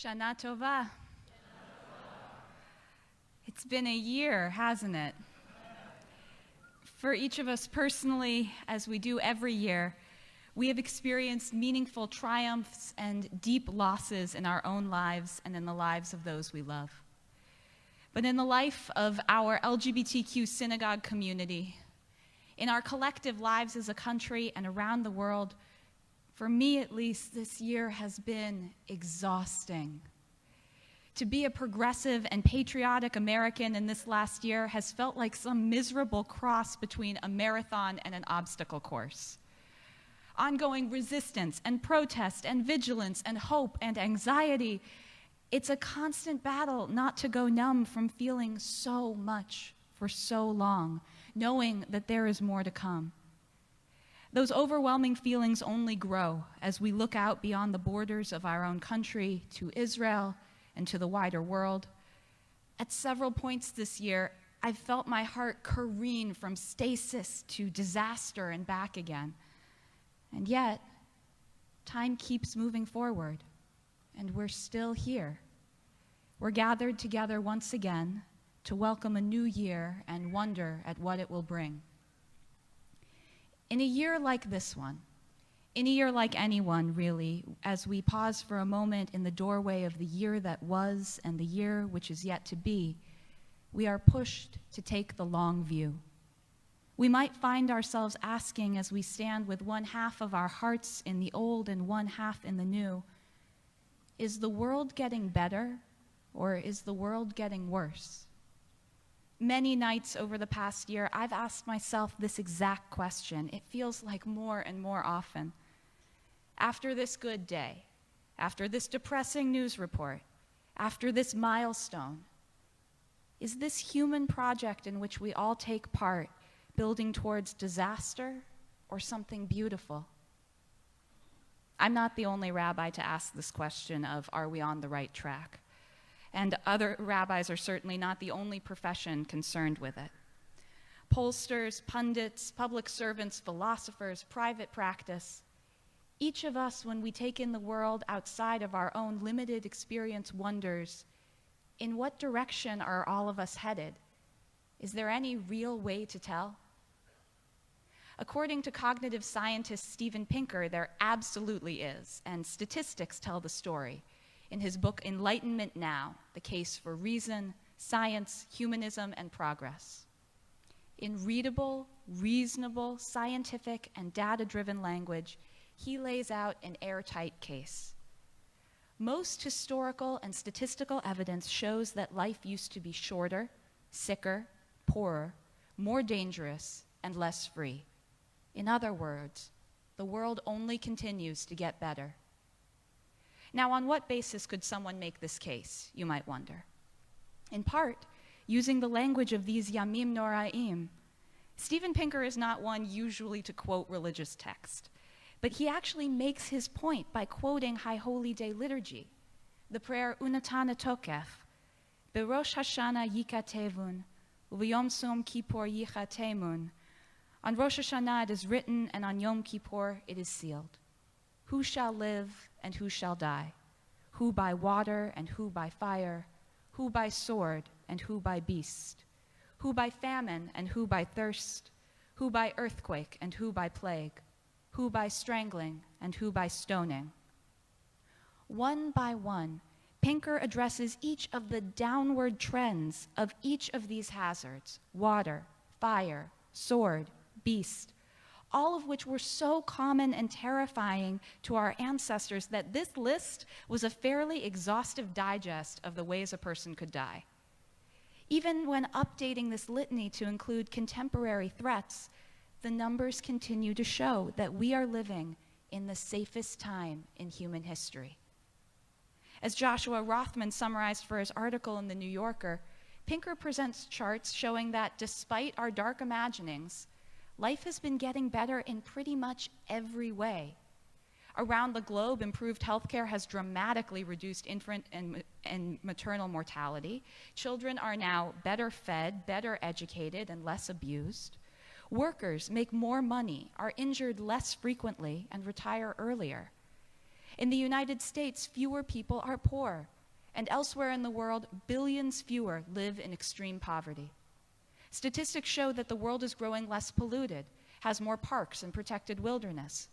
Shana Tova. It's been a year, hasn't it? For each of us personally, as we do every year, we have experienced meaningful triumphs and deep losses in our own lives and in the lives of those we love. But in the life of our LGBTQ synagogue community, in our collective lives as a country and around the world, for me at least, this year has been exhausting. To be a progressive and patriotic American in this last year has felt like some miserable cross between a marathon and an obstacle course. Ongoing resistance and protest and vigilance and hope and anxiety. It's a constant battle not to go numb from feeling so much for so long, knowing that there is more to come. Those overwhelming feelings only grow as we look out beyond the borders of our own country to Israel and to the wider world. At several points this year, I've felt my heart careen from stasis to disaster and back again. And yet, time keeps moving forward, and we're still here. We're gathered together once again to welcome a new year and wonder at what it will bring. In a year like this one, in a year like any one, really, as we pause for a moment in the doorway of the year that was and the year which is yet to be, we are pushed to take the long view. We might find ourselves asking as we stand with one half of our hearts in the old and one half in the new, is the world getting better or is the world getting worse? Many nights over the past year, I've asked myself this exact question. It feels like more and more often. After this good day, after this depressing news report, after this milestone, is this human project in which we all take part building towards disaster or something beautiful? I'm not the only rabbi to ask this question of, are we on the right track? And other rabbis are certainly not the only profession concerned with it. Pollsters, pundits, public servants, philosophers, private practice. Each of us, when we take in the world outside of our own limited experience, wonders, in what direction are all of us headed? Is there any real way to tell? According to cognitive scientist Steven Pinker, there absolutely is, and statistics tell the story. In his book, Enlightenment Now, The Case for Reason, Science, Humanism, and Progress. In readable, reasonable, scientific, and data-driven language, he lays out an airtight case. Most historical and statistical evidence shows that life used to be shorter, sicker, poorer, more dangerous, and less free. In other words, the world only continues to get better. Now, on what basis could someone make this case, you might wonder? In part, using the language of these Yamim Noraim. Steven Pinker is not one usually to quote religious text, but he actually makes his point by quoting High Holy Day liturgy, the prayer Unatana Tokef, Berosh Hashanah Yikatevun, Uvayom Som Kippur Yichatemun. On Rosh Hashanah it is written, and on Yom Kippur it is sealed. Who shall live and who shall die? Who by water and who by fire? Who by sword and who by beast? Who by famine and who by thirst? Who by earthquake and who by plague? Who by strangling and who by stoning? One by one, Pinker addresses each of the downward trends of each of these hazards: water, fire, sword, beast, all of which were so common and terrifying to our ancestors that this list was a fairly exhaustive digest of the ways a person could die. Even when updating this litany to include contemporary threats, the numbers continue to show that we are living in the safest time in human history. As Joshua Rothman summarized for his article in The New Yorker, Pinker presents charts showing that despite our dark imaginings, life has been getting better in pretty much every way. Around the globe, improved healthcare has dramatically reduced infant and maternal mortality. Children are now better fed, better educated, and less abused. Workers make more money, are injured less frequently, and retire earlier. In the United States, fewer people are poor, and elsewhere in the world, billions fewer live in extreme poverty. Statistics show that the world is growing less polluted, has more parks and protected wilderness.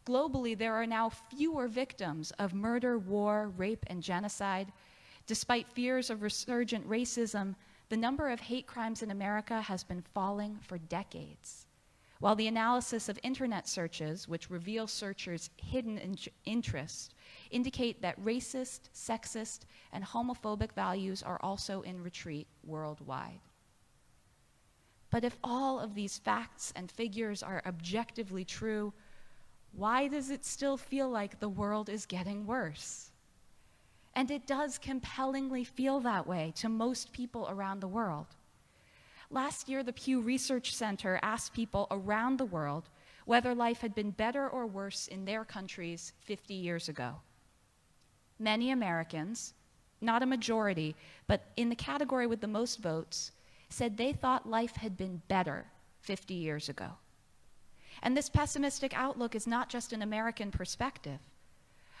Globally, there are now fewer victims of murder, war, rape, and genocide. Despite fears of resurgent racism, the number of hate crimes in America has been falling for decades. While the analysis of internet searches, which reveal searchers' hidden interest, indicate that racist, sexist, and homophobic values are also in retreat worldwide. But if all of these facts and figures are objectively true, why does it still feel like the world is getting worse? And it does compellingly feel that way to most people around the world. Last year, the Pew Research Center asked people around the world whether life had been better or worse in their countries 50 years ago. Many Americans, not a majority, but in the category with the most votes, said they thought life had been better 50 years ago. And this pessimistic outlook is not just an American perspective.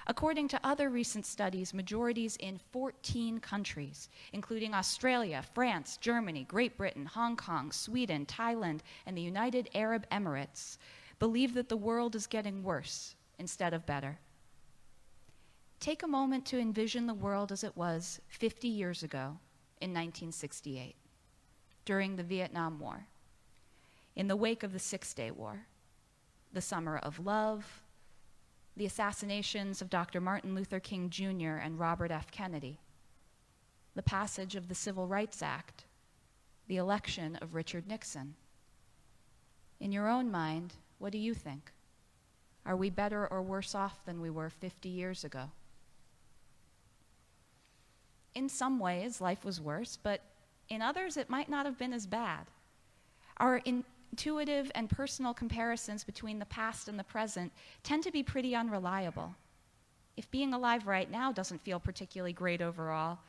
According to other recent studies, majorities in 14 countries, including Australia, France, Germany, Great Britain, Hong Kong, Sweden, Thailand, and the United Arab Emirates, believe that the world is getting worse instead of better. Take a moment to envision the world as it was 50 years ago in 1968, during the Vietnam War, in the wake of the Six-Day War, the Summer of Love, the assassinations of Dr. Martin Luther King Jr. and Robert F. Kennedy, the passage of the Civil Rights Act, the election of Richard Nixon. In your own mind, what do you think? Are we better or worse off than we were 50 years ago? In some ways, life was worse, but in others, it might not have been as bad. Our intuitive and personal comparisons between the past and the present tend to be pretty unreliable. If being alive right now doesn't feel particularly great overall,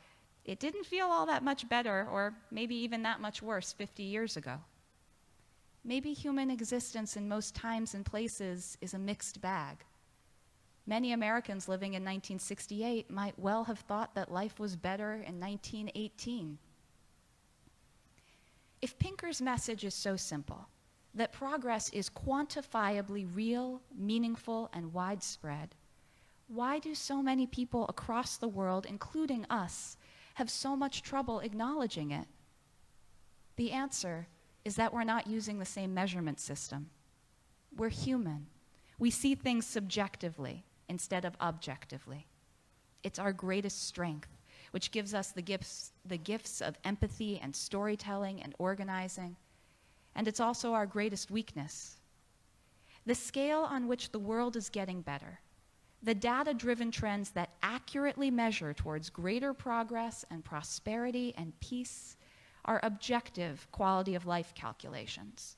it didn't feel all that much better, or maybe even that much worse 50 years ago. Maybe human existence in most times and places is a mixed bag. Many Americans living in 1968 might well have thought that life was better in 1918. If Pinker's message is so simple, that progress is quantifiably real, meaningful, and widespread, why do so many people across the world, including us, have so much trouble acknowledging it? The answer is that we're not using the same measurement system. We're human. We see things subjectively instead of objectively. It's our greatest strength, which gives us the gifts of empathy and storytelling and organizing. And it's also our greatest weakness. The scale on which the world is getting better, the data-driven trends that accurately measure towards greater progress and prosperity and peace, are objective quality of life calculations.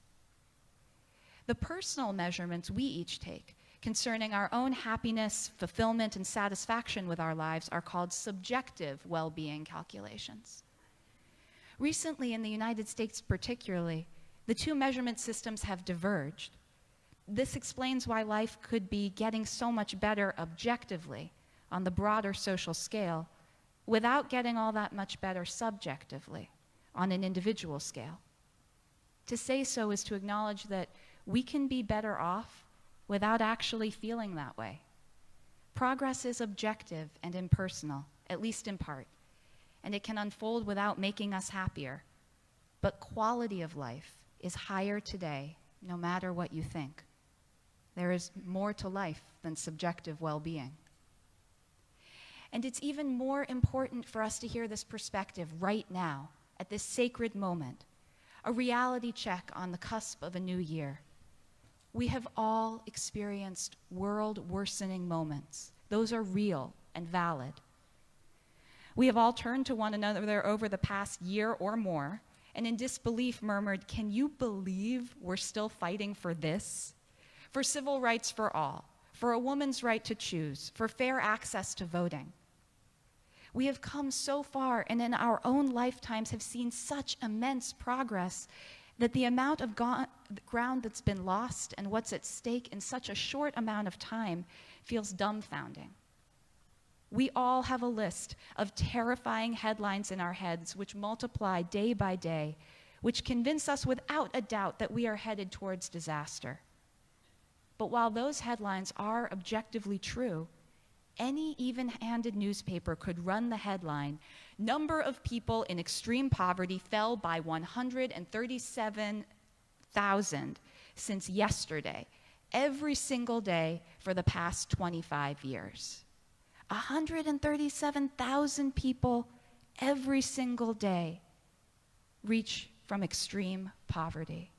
The personal measurements we each take concerning our own happiness, fulfillment, and satisfaction with our lives are called subjective well-being calculations. Recently, in the United States particularly, the two measurement systems have diverged. This explains why life could be getting so much better objectively on the broader social scale without getting all that much better subjectively on an individual scale. To say so is to acknowledge that we can be better off without actually feeling that way. Progress is objective and impersonal, at least in part, and it can unfold without making us happier. But quality of life is higher today, no matter what you think. There is more to life than subjective well-being. And it's even more important for us to hear this perspective right now, at this sacred moment, a reality check on the cusp of a new year. We have all experienced world-worsening moments. Those are real and valid. We have all turned to one another over the past year or more, and in disbelief murmured, "Can you believe we're still fighting for this? For civil rights for all, for a woman's right to choose, for fair access to voting." We have come so far, and in our own lifetimes have seen such immense progress that the amount of ground that's been lost and what's at stake in such a short amount of time feels dumbfounding. We all have a list of terrifying headlines in our heads which multiply day by day, which convince us without a doubt that we are headed towards disaster. But while those headlines are objectively true, any even-handed newspaper could run the headline, "Number of people in extreme poverty fell by 137,000 since yesterday, every single day for the past 25 years. 137,000 people every single day reach from extreme poverty.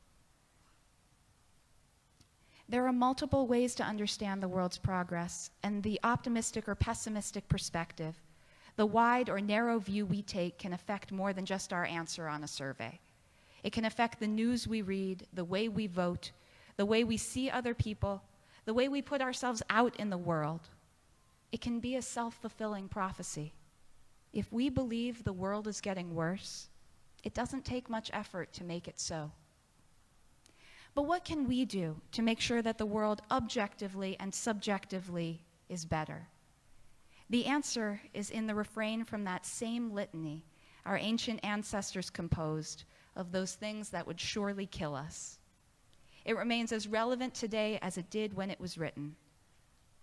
There are multiple ways to understand the world's progress, and the optimistic or pessimistic perspective, the wide or narrow view we take, can affect more than just our answer on a survey. It can affect the news we read, the way we vote, the way we see other people, the way we put ourselves out in the world. It can be a self-fulfilling prophecy. If we believe the world is getting worse, it doesn't take much effort to make it so. But what can we do to make sure that the world objectively and subjectively is better? The answer is in the refrain from that same litany our ancient ancestors composed of those things that would surely kill us. It remains as relevant today as it did when it was written.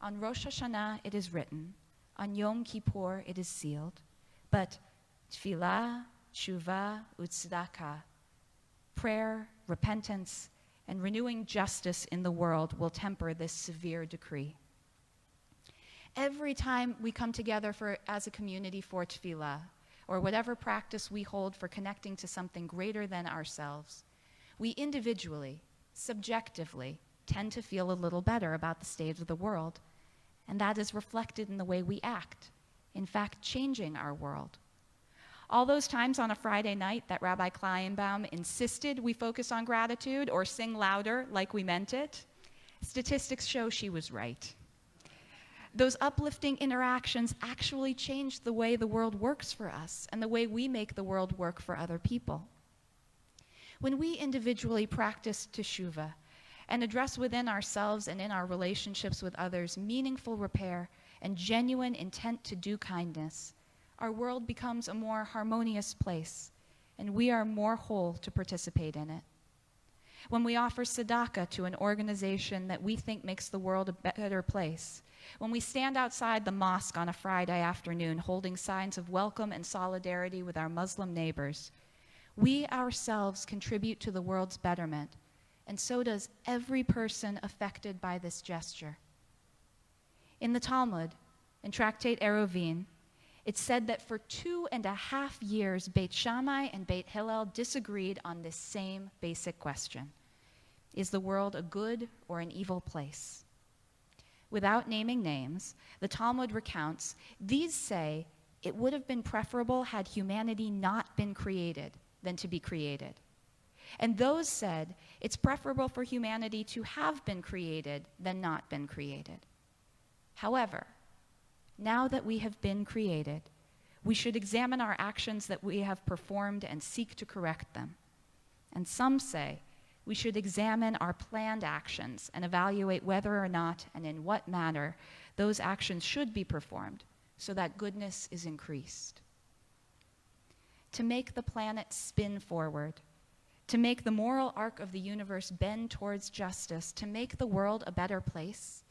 On Rosh Hashanah it is written, on Yom Kippur it is sealed, but tefillah, tshuva, u'tzedakah, prayer, repentance, and renewing justice in the world will temper this severe decree. Every time we come together as a community for tefillah, or whatever practice we hold for connecting to something greater than ourselves, we individually, subjectively, tend to feel a little better about the state of the world, and that is reflected in the way we act, in fact, changing our world. All those times on a Friday night that Rabbi Kleinbaum insisted we focus on gratitude or sing louder like we meant it, statistics show she was right. Those uplifting interactions actually change the way the world works for us and the way we make the world work for other people. When we individually practice teshuvah and address within ourselves and in our relationships with others meaningful repair and genuine intent to do kindness, our world becomes a more harmonious place, and we are more whole to participate in it. When we offer tzedakah to an organization that we think makes the world a better place, when we stand outside the mosque on a Friday afternoon holding signs of welcome and solidarity with our Muslim neighbors, we ourselves contribute to the world's betterment, and so does every person affected by this gesture. In the Talmud, in Tractate Eruvin, it's said that for 2.5 years, Beit Shammai and Beit Hillel disagreed on this same basic question. Is the world a good or an evil place? Without naming names, the Talmud recounts, these say it would have been preferable had humanity not been created than to be created. And those said it's preferable for humanity to have been created than not been created. However, now that we have been created, we should examine our actions that we have performed and seek to correct them. And some say we should examine our planned actions and evaluate whether or not and in what manner those actions should be performed so that goodness is increased. To make the planet spin forward, to make the moral arc of the universe bend towards justice, to make the world a better place,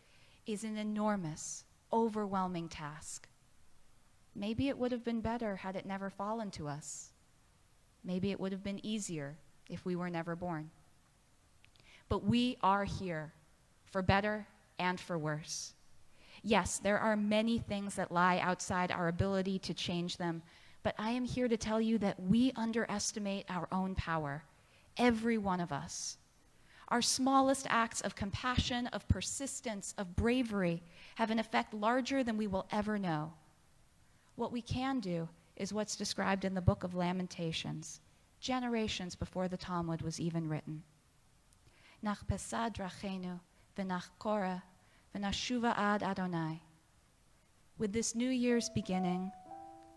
is an enormous, overwhelming task. Maybe it would have been better had it never fallen to us. Maybe it would have been easier if we were never born. But we are here, for better and for worse. Yes, there are many things that lie outside our ability to change them, but I am here to tell you that we underestimate our own power, every one of us. Our smallest acts of compassion, of persistence, of bravery have an effect larger than we will ever know. What we can do is what's described in the book of Lamentations, generations before the Talmud was even written. Nach pesad drachenu, v'nach korah, v'nashuva ad Adonai. With this New Year's beginning,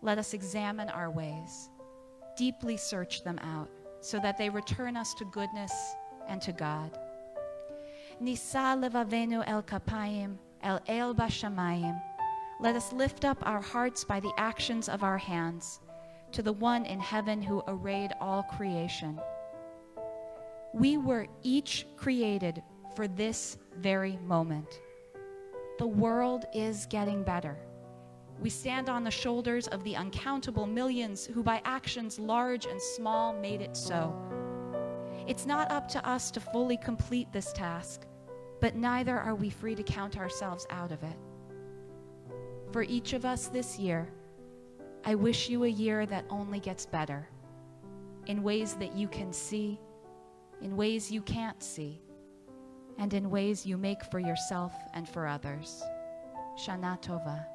let us examine our ways, deeply search them out, so that they return us to goodness and to God. Nisa levavenu el kapayim, el bashamayim. Let us lift up our hearts by the actions of our hands to the one in heaven who arrayed all creation. We were each created for this very moment. The world is getting better. We stand on the shoulders of the uncountable millions who by actions large and small made it so. It's not up to us to fully complete this task, but neither are we free to count ourselves out of it. For each of us this year, I wish you a year that only gets better, in ways that you can see, in ways you can't see, and in ways you make for yourself and for others. Shana Tova.